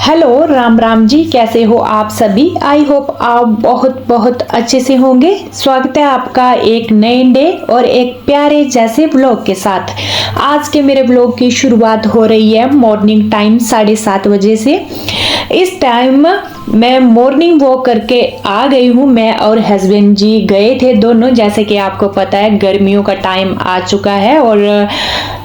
Hello Ram Ram ji, कैसे हो आप सभी। आई होप आप बहुत बहुत अच्छे से होंगे। स्वागत है आपका एक नए डे और एक प्यारे जैसे ब्लॉग के साथ। आज के मेरे ब्लॉग की शुरुआत हो रही है मॉर्निंग टाइम 7:30 बजे से। इस टाइम मैं मॉर्निंग वॉक करके आ गई हूँ। मैं और हस्बैंड जी गए थे दोनों। जैसे कि आपको पता है गर्मियों का टाइम आ चुका है और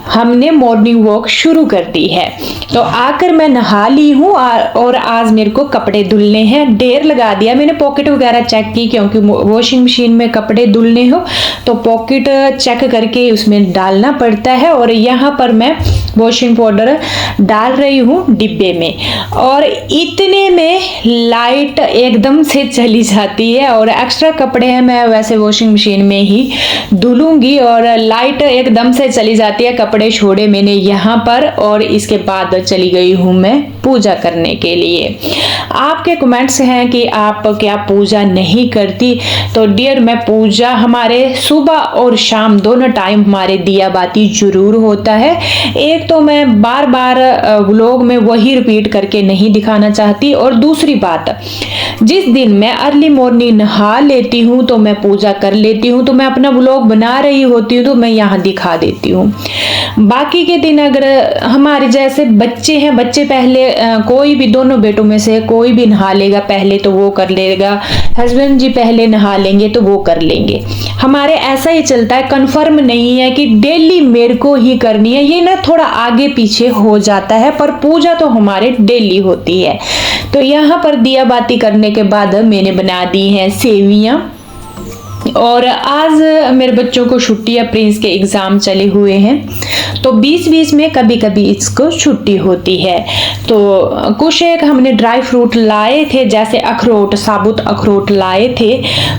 हमने मॉर्निंग वॉक शुरू कर दी है। तो आकर मैं नहा ली हूँ और आज मेरे को कपड़े धुलने हैं। ढेर लगा दिया मैंने, पॉकेट वगैरह चेक की क्योंकि वॉशिंग मशीन में कपड़े धुलने हो तो पॉकेट चेक करके उसमें डालना पड़ता है। और यहाँ पर मैं वॉशिंग पाउडर डाल रही हूँ डिब्बे में और इतने में लाइट एकदम से चली जाती है। और एक्स्ट्रा कपड़े हैं, मैं वैसे वॉशिंग मशीन में ही धुलूंगी और लाइट एकदम से चली जाती है। कपड़े छोड़े मैंने यहाँ पर और इसके बाद चली गई हूँ मैं पूजा करने के लिए। आपके कमेंट्स हैं कि आप क्या पूजा नहीं करती, तो डियर मैं पूजा हमारे सुबह और शाम दोनों टाइम हमारे दिया बाती जरूर होता है। एक तो मैं बार बार व्लॉग में वही रिपीट करके नहीं दिखाना चाहती और दूसरी बात, जिस दिन मैं अर्ली मॉर्निंग नहा लेती हूँ तो मैं पूजा कर लेती हूँ, तो मैं अपना व्लॉग बना रही होती हूँ तो मैं यहाँ दिखा देती हूँ। बाकी के दिन अगर हमारे जैसे बच्चे हैं, बच्चे पहले कोई भी दोनों बेटों में से कोई भी नहा लेगा पहले तो वो कर लेगा, हस्बैंड जी पहले नहा लेंगे तो वो कर लेंगे। हमारे ऐसा ही चलता है, कंफर्म नहीं है कि डेली मेरे को ही करनी है, ये ना थोड़ा आगे पीछे हो जाता है, पर पूजा तो हमारे डेली होती है। तो यहाँ पर दिया बाती करने के बाद मैंने बना दी हैं सेवियां। और आज मेरे बच्चों को छुट्टी है, प्रिंस के एग्जाम चले हुए हैं तो बीच बीच में कभी कभी इसको छुट्टी होती है। तो कुछ एक हमने ड्राई फ्रूट लाए थे, जैसे अखरोट, साबुत अखरोट लाए थे।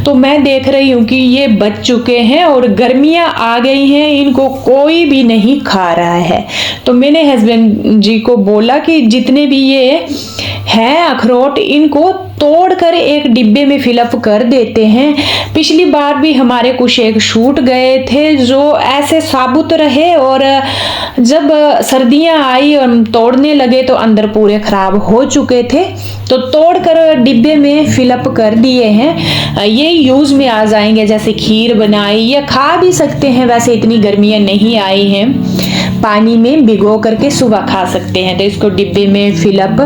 तो मैं देख रही हूँ कि ये बच चुके हैं और गर्मियाँ आ गई हैं, इनको कोई भी नहीं खा रहा है। तो मैंने हस्बैंड जी को बोला कि जितने भी ये हैं अखरोट इनको तोड़कर एक डिब्बे में फिलअप कर देते हैं। पिछली बार भी हमारे कुछ एक छूट गए थे जो ऐसे साबुत रहे और जब सर्दियां आई और तोड़ने लगे तो अंदर पूरे खराब हो चुके थे। तो तोड़कर डिब्बे में फिलअप कर दिए हैं, ये यूज में आ जाएंगे। जैसे खीर बनाई या खा भी सकते हैं, वैसे इतनी गर्मियां नहीं आई हैं, पानी में भिगो करके सुबह खा सकते हैं। तो इसको डिब्बे में फिलअप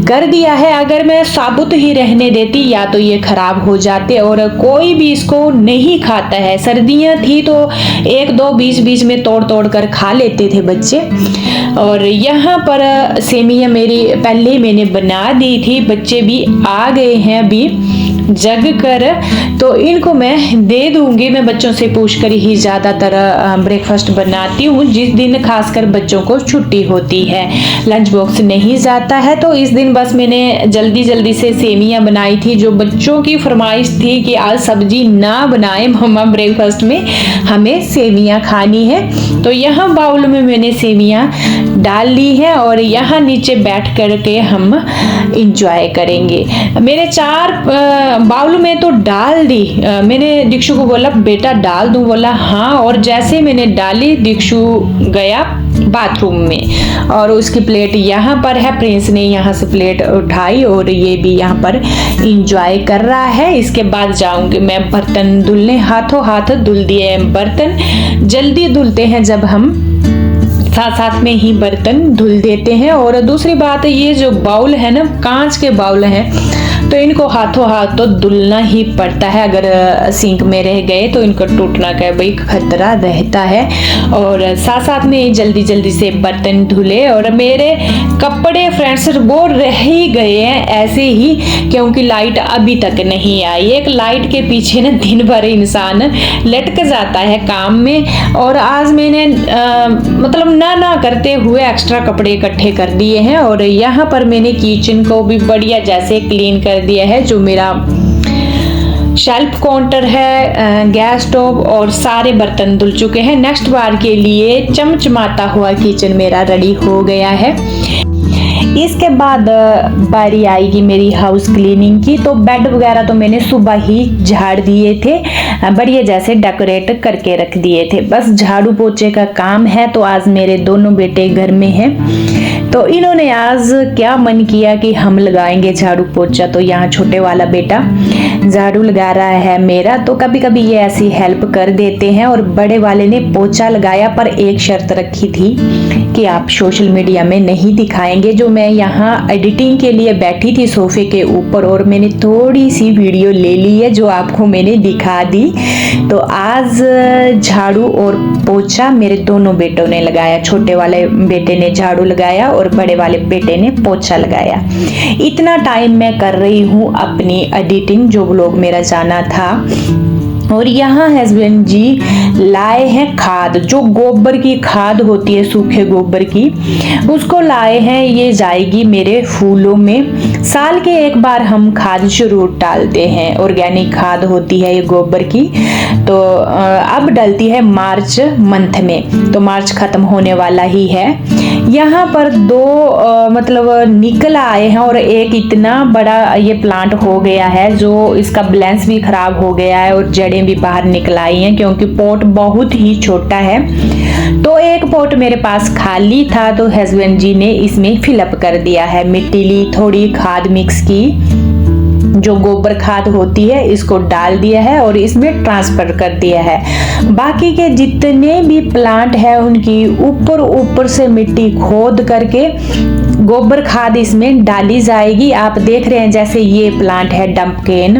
कर दिया है। अगर मैं साबुत ही रहने देती या तो ये खराब हो जाते और कोई भी इसको नहीं खाता है। सर्दियां थी तो एक दो बीच बीच में तोड़ तोड़ कर खा लेते थे बच्चे। और यहाँ पर सेमियां मेरी पहले ही मैंने बना दी थी, बच्चे भी आ गए हैं अभी जग कर, तो इनको मैं दे दूंगी। मैं बच्चों से पूछकर ही ज़्यादातर ब्रेकफास्ट बनाती हूँ जिस दिन खासकर बच्चों को छुट्टी होती है, लंच बॉक्स नहीं जाता है। तो इस दिन बस मैंने जल्दी जल्दी से सेमियां बनाई थी, जो बच्चों की फरमाइश थी कि आज सब्जी ना बनाए मम्मा, ब्रेकफास्ट में हमें सेमियां खानी है। तो यहाँ बाउल में मैंने सेमियां डाल ली है और यहाँ नीचे बैठ करके हम इंजॉय करेंगे। मैंने 4 बाउल में तो डाल दी। मैंने दीक्षु को बोला बेटा डाल दूं, बोला हाँ। और जैसे मैंने डाली दीक्षु गया बाथरूम में और उसकी प्लेट यहाँ पर है, प्रिंस ने यहाँ से प्लेट उठाई और ये भी यहाँ पर इंजॉय कर रहा है। इसके बाद जाऊंगी मैं बर्तन धुलने, हाथों हाथ धुल दिए बर्तन। जल्दी धुलते हैं जब हम साथ साथ में ही बर्तन धुल देते हैं। और दूसरी बात ये जो बाउल है ना, कांच के बाउल हैं, तो इनको हाथों हाथ तो धुलना ही पड़ता है। अगर सिंक में रह गए तो इनको टूटना का भाई खतरा रहता है। और साथ साथ में जल्दी जल्दी से बर्तन धुले और मेरे कपड़े फ्रेंड्स वो रह ही गए हैं ऐसे ही, क्योंकि लाइट अभी तक नहीं आई। एक लाइट के पीछे ना दिन भर इंसान लटक जाता है काम में। और आज मैंने मतलब ना करते हुए एक्स्ट्रा कपड़े इकट्ठे कर दिए हैं। और यहाँ पर मैंने किचन को भी बढ़िया जैसे क्लीन कर दिया है। जो मेरा शेल्फ काउंटर है, गैस स्टोव और सारे बर्तन धुल चुके हैं। नेक्स्ट बार के लिए चमचमाता हुआ किचन मेरा रेडी हो गया है। इसके बाद बारी आएगी मेरी हाउस क्लीनिंग की। तो बेड वगैरह तो मैंने सुबह ही झाड़ दिए थे, बढ़िया जैसे डेकोरेट करके रख दिए थे, बस झाड़ू पोछे का काम है। तो आज मेरे दोनों बेटे घर में हैं, तो इन्होंने आज क्या मन किया कि हम लगाएंगे झाड़ू पोछा। तो यहाँ छोटे वाला बेटा झाड़ू लगा रहा है मेरा, तो कभी कभी ये ऐसी हेल्प कर देते हैं। और बड़े वाले ने पोछा लगाया, पर एक शर्त रखी थी कि आप सोशल मीडिया में नहीं दिखाएंगे। जो मैं यहाँ एडिटिंग के लिए बैठी थी सोफे के ऊपर, और मैंने थोड़ी सी वीडियो ले ली है जो आपको मैंने दिखा दी। तो आज झाड़ू और पोछा मेरे दोनों बेटों ने लगाया। छोटे वाले बेटे ने झाड़ू लगाया और बड़े वाले बेटे ने पोछा लगाया। इतना टाइम मैं कर रही हूँ अपनी एडिटिंग, जो व्लॉग मेरा जाना था। और यहाँ हस्बैंड जी लाए हैं खाद, जो गोबर की खाद होती है, सूखे गोबर की, उसको लाए हैं। ये जाएगी मेरे फूलों में। साल के एक बार हम खाद जरूर डालते हैं, ऑर्गेनिक खाद होती है ये गोबर की। तो अब डलती है मार्च मंथ में, तो मार्च खत्म होने वाला ही है। यहाँ पर दो मतलब निकल आए हैं, और एक इतना बड़ा ये प्लांट हो गया है जो इसका बैलेंस भी खराब हो गया है, और जड़ें भी बाहर निकल आई हैं क्योंकि पॉट बहुत ही छोटा है। तो एक पॉट मेरे पास खाली था, तो हस्बैंड जी ने इसमें फिलअप कर दिया है। मिट्टी ली, थोड़ी खाद मिक्स की, जो गोबर खाद होती है इसको डाल दिया है और इसमें ट्रांसफर कर दिया है। बाकी के जितने भी प्लांट है उनकी ऊपर ऊपर से मिट्टी खोद करके गोबर खाद इसमें डाली जाएगी। आप देख रहे हैं जैसे ये प्लांट है डंपकेन,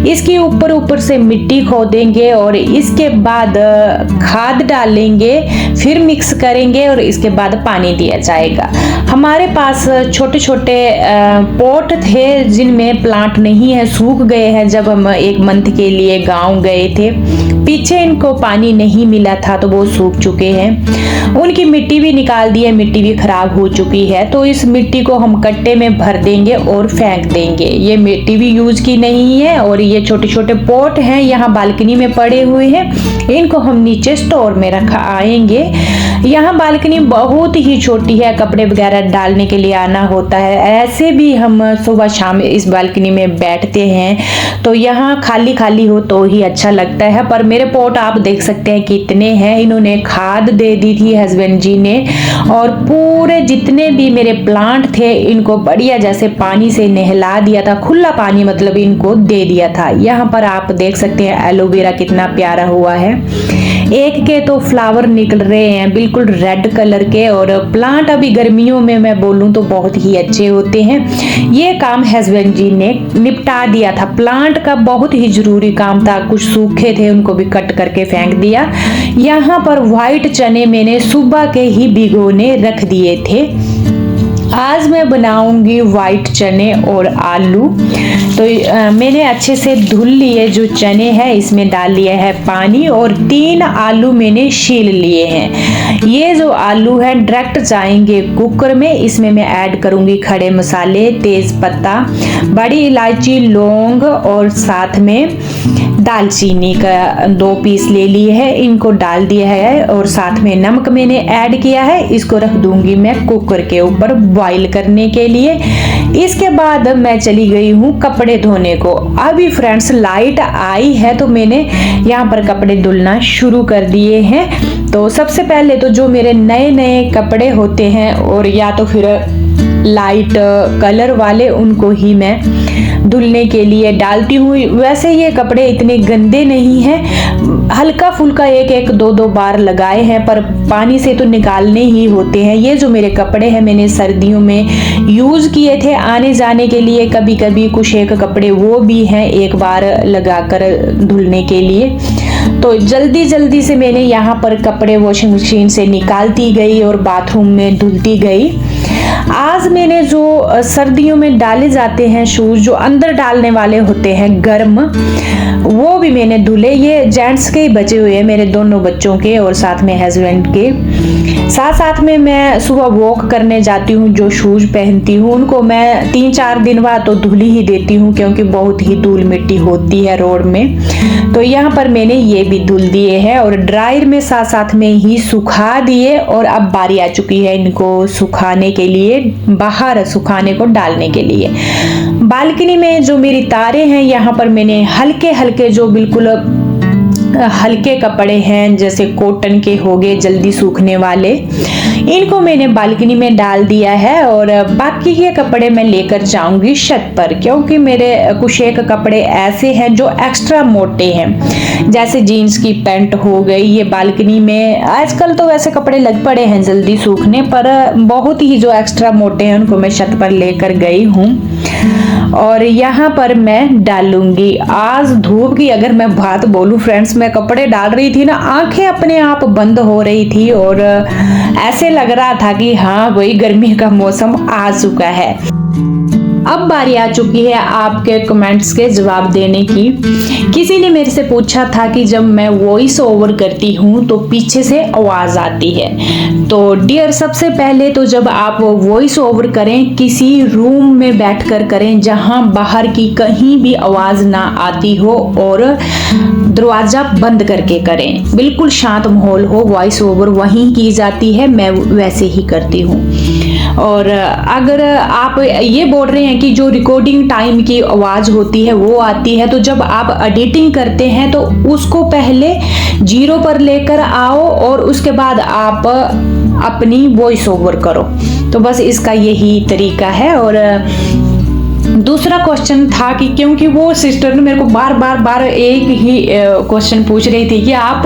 इसके ऊपर ऊपर से मिट्टी खोदेंगे और इसके बाद खाद डालेंगे, फिर मिक्स करेंगे और इसके बाद पानी दिया जाएगा। हमारे पास छोटे छोटे पॉट थे जिनमें प्लांट नहीं है, सूख गए हैं। जब हम एक मंथ के लिए गांव गए थे, पीछे इनको पानी नहीं मिला था तो वो सूख चुके हैं। उनकी मिट्टी भी निकाल दी है, मिट्टी भी खराब हो चुकी है। तो इस मिट्टी को हम कट्टे में भर देंगे और फेंक देंगे। ये मिट्टी भी यूज की नहीं है, और ये छोटे छोटे पॉट हैं यहाँ बालकनी में पड़े हुए हैं, इनको हम नीचे स्टोर में रखा आएंगे। यहाँ बालकनी बहुत ही छोटी है, कपड़े वगैरह डालने के लिए आना होता है। ऐसे भी हम सुबह शाम इस बालकनी में बैठते हैं, तो यहाँ खाली खाली हो तो ही अच्छा लगता है। पर मेरे पॉट आप देख सकते हैं कितने हैं। इन्होंने खाद दे दी थी हस्बैंड जी ने, और पूरे जितने भी मेरे प्लांट थे इनको बढ़िया जैसे पानी से नहला दिया था, खुला पानी मतलब इनको दे दिया था। यहाँ पर आप देख सकते हैं एलोवेरा कितना प्यारा हुआ है। एक के तो फ्लावर निकल रहे हैं बिल्कुल रेड कलर के, और प्लांट अभी गर्मियों में मैं बोलूं तो बहुत ही अच्छे होते हैं। ये काम हस्बैंड जी ने निपटा दिया था। प्लांट का बहुत ही जरूरी काम था, कुछ सूखे थे उनको भी कट करके फेंक दिया। यहाँ पर व्हाइट चने मैंने सुबह के ही भिगोने रख दिए थे। आज मैं बनाऊंगी व्हाइट चने और आलू। तो मैंने अच्छे से धुल लिए जो चने हैं, इसमें डाल लिया है पानी, और 3 आलू मैंने छील लिए हैं। ये जो आलू है डायरेक्ट जाएंगे कुकर में। इसमें मैं ऐड करूंगी खड़े मसाले, तेज पत्ता, बड़ी इलायची, लौंग, और साथ में दालचीनी का 2 पीस ले लिए है, इनको डाल दिया है, और साथ में नमक मैंने ऐड किया है। इसको रख दूंगी मैं कुकर के ऊपर बॉईल करने के लिए। इसके बाद मैं चली गई हूँ कपड़े धोने को। अभी फ्रेंड्स लाइट आई है तो मैंने यहाँ पर कपड़े धुलना शुरू कर दिए हैं। तो सबसे पहले तो जो मेरे नए नए कपड़े होते हैं, और या तो फिर लाइट कलर वाले, उनको ही मैं धुलने के लिए डालती हूँ। वैसे ये कपड़े इतने गंदे नहीं हैं, हल्का फुल्का एक दो बार लगाए हैं, पर पानी से तो निकालने ही होते हैं। ये जो मेरे कपड़े हैं मैंने सर्दियों में यूज किए थे आने जाने के लिए, कभी कभी कुछ एक कपड़े वो भी हैं एक बार लगाकर धुलने के लिए। तो जल्दी जल्दी से मैंने यहाँ पर कपड़े वॉशिंग मशीन से निकालती गई और बाथरूम में धुलती गई। आज मैंने जो सर्दियों में डाले जाते हैं शूज, जो अंदर डालने वाले होते हैं गर्म, वो भी मैंने धुले। ये जेंट्स के ही बचे हुए हैं, मेरे दोनों बच्चों के और साथ में हस्बैंड के। साथ साथ में मैं सुबह वॉक करने जाती हूँ, जो शूज पहनती हूँ उनको मैं 3-4 दिन बाद तो धुल ही देती हूँ, क्योंकि बहुत ही धूल मिट्टी होती है रोड में। तो यहाँ पर मैंने ये भी धुल दिए हैं और ड्रायर में साथ साथ में ही सुखा दिए, और अब बारी आ चुकी है इनको सुखाने के लिए। लिए, बाहर सुखाने को डालने के लिए। बालकनी में जो मेरी तारे हैं, यहाँ पर मैंने हल्के हल्के जो बिल्कुल हल्के कपड़े हैं जैसे कॉटन के हो गए जल्दी सूखने वाले, इनको मैंने बालकनी में डाल दिया है। और बाकी के कपड़े मैं लेकर जाऊंगी छत पर, क्योंकि मेरे कुछ एक कपड़े ऐसे हैं जो एक्स्ट्रा मोटे हैं, जैसे जीन्स की पैंट हो गई। ये बालकनी में आजकल तो वैसे कपड़े लग पड़े हैं जल्दी सूखने, पर बहुत ही जो एक्स्ट्रा मोटे हैं उनको मैं छत पर लेकर गई हूँ और यहाँ पर मैं डालूंगी। आज धूप की अगर मैं बात बोलूं फ्रेंड्स, मैं कपड़े डाल रही थी ना, आंखें अपने आप बंद हो रही थी और ऐसे लग रहा था कि हाँ वही गर्मी का मौसम आ चुका है। अब बारी आ चुकी है आपके कमेंट्स के जवाब देने की। किसी ने मेरे से पूछा था कि जब मैं वॉइस ओवर करती हूँ तो पीछे से आवाज आती है। तो डियर, सबसे पहले तो जब आप वॉइस ओवर करें किसी रूम में बैठकर करें जहां बाहर की कहीं भी आवाज ना आती हो और दरवाजा बंद करके करें, बिल्कुल शांत माहौल हो। वॉइस ओवर वहीं की जाती है, मैं वैसे ही करती हूँ। और अगर आप ये बोल रहे हैं कि जो रिकॉर्डिंग टाइम की आवाज होती है वो आती है, तो जब आप एडिटिंग करते हैं तो उसको पहले 0 पर लेकर आओ और उसके बाद आप अपनी वॉइस ओवर करो। तो बस इसका यही तरीका है। और दूसरा क्वेश्चन था कि क्योंकि वो सिस्टर ने मेरे को बार एक ही क्वेश्चन पूछ रही थी कि आप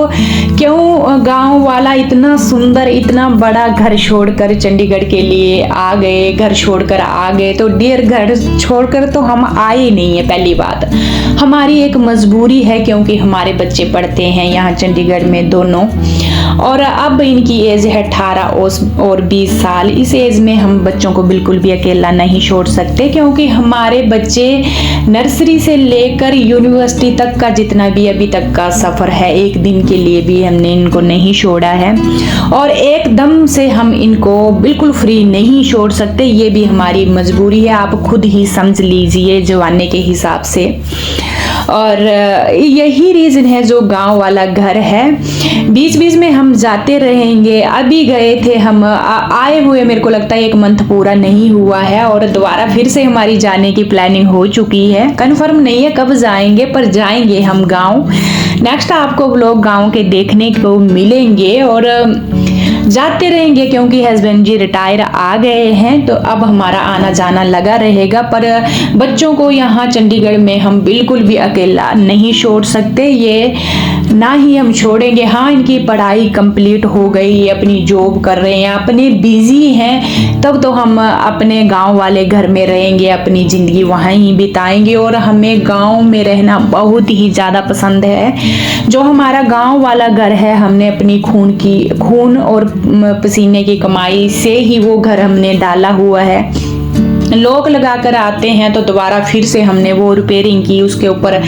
क्यों गांव वाला इतना सुंदर इतना बड़ा घर छोड़कर चंडीगढ़ के लिए आ गए, घर छोड़कर आ गए। तो डियर, घर छोड़कर तो हम आए नहीं है। पहली बात, हमारी एक मजबूरी है क्योंकि हमारे बच्चे पढ़ते हैं यहाँ चंडीगढ़ में दोनों, और अब इनकी एज है 18 और 20 साल। इस एज में हम बच्चों को बिल्कुल भी अकेला नहीं छोड़ सकते, क्योंकि हमारे बच्चे नर्सरी से लेकर यूनिवर्सिटी तक का जितना भी अभी तक का सफर है, एक दिन के लिए भी हमने इनको नहीं छोड़ा है और एकदम से हम इनको बिल्कुल फ्री नहीं छोड़ सकते। ये भी हमारी मजबूरी है, आप खुद ही समझ लीजिए जमाने के हिसाब से। और यही रीज़न है जो गांव वाला घर है। बीच बीच में हम जाते रहेंगे। अभी गए थे हम, आए हुए मेरे को लगता है 1 मंथ पूरा नहीं हुआ है और दोबारा फिर से हमारी जाने की प्लानिंग हो चुकी है। कंफर्म नहीं है कब जाएंगे, पर जाएंगे हम गांव। नेक्स्ट आपको व्लॉग गांव के देखने को मिलेंगे और जाते रहेंगे, क्योंकि हस्बैंड जी रिटायर आ गए हैं तो अब हमारा आना जाना लगा रहेगा। पर बच्चों को यहाँ चंडीगढ़ में हम बिल्कुल भी अकेला नहीं छोड़ सकते, ये ना ही हम छोड़ेंगे। हाँ, इनकी पढ़ाई कंप्लीट हो गई, ये अपनी जॉब कर रहे हैं, अपने बिजी हैं, तब तो हम अपने गांव वाले घर में रहेंगे, अपनी ज़िंदगी वहाँ ही बिताएंगे। और हमें गांव में रहना बहुत ही ज़्यादा पसंद है। जो हमारा गांव वाला घर है, हमने अपनी खून और पसीने की कमाई से ही वो घर हमने डाला हुआ है। लोग लगा कर आते हैं तो दोबारा फिर से हमने वो रिपेयरिंग की, उसके ऊपर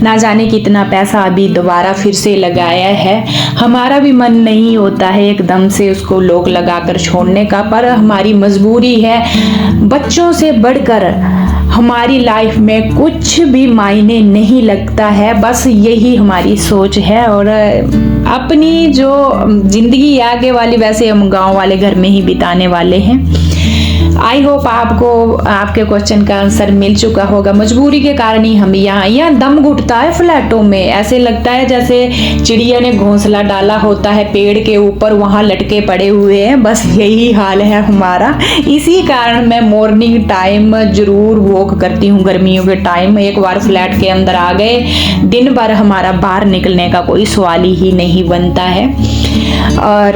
ना जाने कितना पैसा अभी दोबारा फिर से लगाया है। हमारा भी मन नहीं होता है एकदम से उसको लोग लगा कर छोड़ने का, पर हमारी मजबूरी है। बच्चों से बढ़कर हमारी लाइफ में कुछ भी मायने नहीं लगता है, बस यही हमारी सोच है। और अपनी जो जिंदगी आगे वाली वैसे हम गांव वाले घर में ही बिताने वाले हैं। आई होप आपको आपके क्वेश्चन का आंसर मिल चुका होगा। मजबूरी के कारण ही हम यहाँ दम घुटता है फ्लैटों में, ऐसे लगता है जैसे चिड़िया ने घोंसला डाला होता है पेड़ के ऊपर, वहाँ लटके पड़े हुए हैं। बस यही हाल है हमारा। इसी कारण मैं मॉर्निंग टाइम जरूर वॉक करती हूँ गर्मियों के टाइम। एक बार फ्लैट के अंदर आ गए, दिन भर हमारा बाहर निकलने का कोई सवाल ही नहीं बनता है। और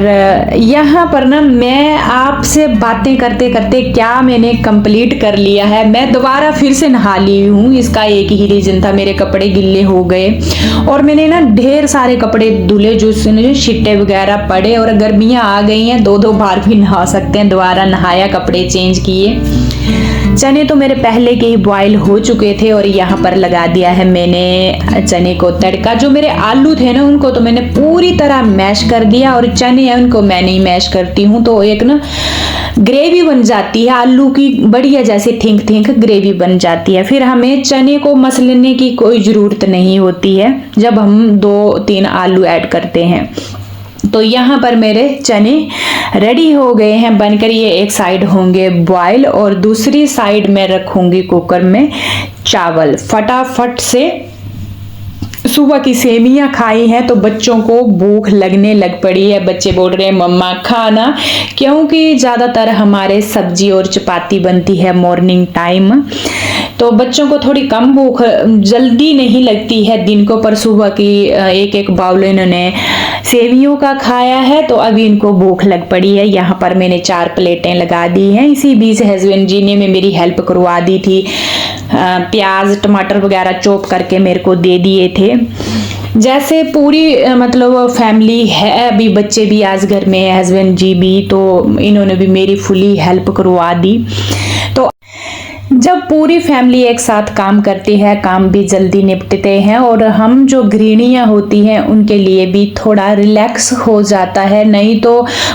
यहाँ पर ना मैं आपसे बातें करते करते क्या मैंने कंप्लीट कर लिया है, मैं दोबारा फिर से नहा ली हूँ। इसका एक ही रीजन था, मेरे कपड़े गिल्ले हो गए और मैंने ना ढेर सारे कपड़े धुले जो छिट्टे वगैरह पड़े, और गर्मियाँ आ गई हैं, 2-2 बार भी नहा सकते हैं। दोबारा नहाया, कपड़े चेंज किए। चने तो मेरे पहले के ही बॉयल हो चुके थे और यहाँ पर लगा दिया है मैंने चने को तड़का। जो मेरे आलू थे ना उनको तो मैंने पूरी तरह मैश कर दिया, और चने हैं उनको मैं नहीं मैश करती हूँ, तो एक ना ग्रेवी बन जाती है आलू की, बढ़िया जैसे थिंक ग्रेवी बन जाती है। फिर हमें चने को मसलने की कोई ज़रूरत नहीं होती है जब हम 2-3 आलू ऐड करते हैं। तो यहाँ पर मेरे चने रेडी हो गए हैं बनकर। ये एक साइड होंगे बॉयल और दूसरी साइड में रखूंगी कुकर में चावल। फटाफट से सुबह की सेवियां खाई हैं तो बच्चों को भूख लगने लग पड़ी है। बच्चे बोल रहे हैं मम्मा खाना, क्योंकि ज़्यादातर हमारे सब्जी और चपाती बनती है मॉर्निंग टाइम। तो बच्चों को थोड़ी कम भूख जल्दी नहीं लगती है दिन को, पर सुबह की एक एक बाउल इन्होंने सेवियों का खाया है तो अभी इनको भूख लग पड़ी है। यहाँ पर मैंने 4 प्लेटें लगा दी हैं। इसी बीच हस्बैंड जी ने मेरी हेल्प करवा दी थी, प्याज टमाटर वगैरह चॉप करके मेरे को दे दिए थे। जैसे पूरी मतलब फैमिली है, अभी बच्चे भी आज घर में है, हस्बैंड जी भी, तो इन्होंने भी मेरी फुली हेल्प करवा दी। तो जब पूरी फैमिली एक साथ काम करती है काम भी जल्दी निपटते हैं और हम जो गृहिणियाँ होती हैं उनके लिए भी थोड़ा रिलैक्स हो जाता है। नहीं तो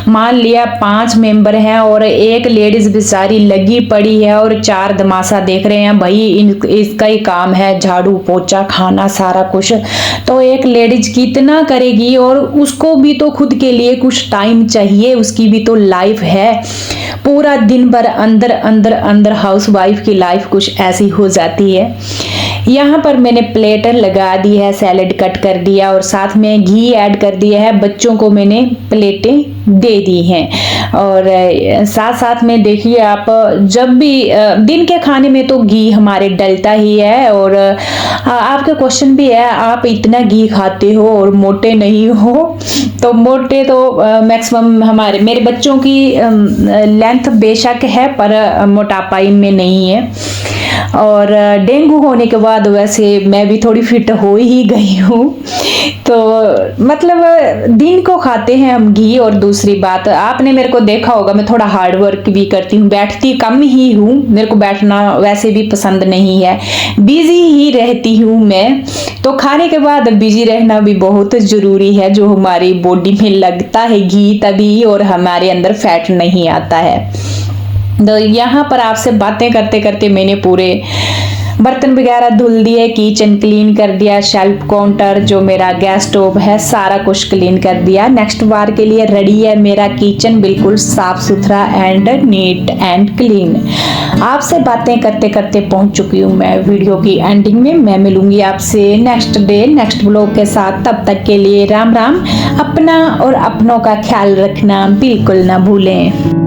मान लिया 5 मेंबर हैं और एक लेडीज बेचारी लगी पड़ी है और 4 तमाशा देख रहे हैं, भाई इसका ही काम है झाड़ू पोछा खाना सारा कुछ, तो एक लेडीज कितना करेगी। और उसको भी तो खुद के लिए कुछ टाइम चाहिए, उसकी भी तो लाइफ है। पूरा दिन भर अंदर अंदर अंदर हाउस वाइफ की लाइफ कुछ ऐसी हो जाती है। यहाँ पर मैंने प्लेटर लगा दी है, सैलेड कट कर दिया और साथ में घी ऐड कर दिया है। बच्चों को मैंने प्लेटें दे दी हैं और साथ साथ में देखिए आप, जब भी दिन के खाने में तो घी हमारे डलता ही है। और आपका क्वेश्चन भी है आप इतना घी खाते हो और मोटे नहीं हो, तो मोटे तो मैक्सिमम मेरे बच्चों की लेंथ बेशक है पर मोटापा इनमें नहीं है। और डेंगू होने के बाद वैसे मैं भी थोड़ी फिट हो ही गई हूँ। तो मतलब दिन को खाते हैं हम घी। और दूसरी बात आपने मेरे को देखा होगा मैं थोड़ा हार्ड वर्क भी करती हूँ, बैठती कम ही हूँ, मेरे को बैठना वैसे भी पसंद नहीं है, बिजी ही रहती हूँ मैं। तो खाने के बाद बिजी रहना भी बहुत ज़रूरी है, जो हमारी बॉडी में लगता है घी तभी और हमारे अंदर फैट नहीं आता है। तो यहाँ पर आपसे बातें करते करते मैंने पूरे बर्तन वगैरह धुल दिए, किचन क्लीन कर दिया, शेल्फ काउंटर जो मेरा गैस स्टोव है सारा कुछ क्लीन कर दिया। नेक्स्ट बार के लिए रेडी है मेरा किचन, बिल्कुल साफ सुथरा एंड नीट एंड क्लीन। आपसे बातें करते करते पहुंच चुकी हूँ मैं वीडियो की एंडिंग में। मैं मिलूंगी आपसे नेक्स्ट डे नेक्स्ट ब्लॉग के साथ। तब तक के लिए राम राम। अपना और अपनों का ख्याल रखना बिल्कुल ना भूलें।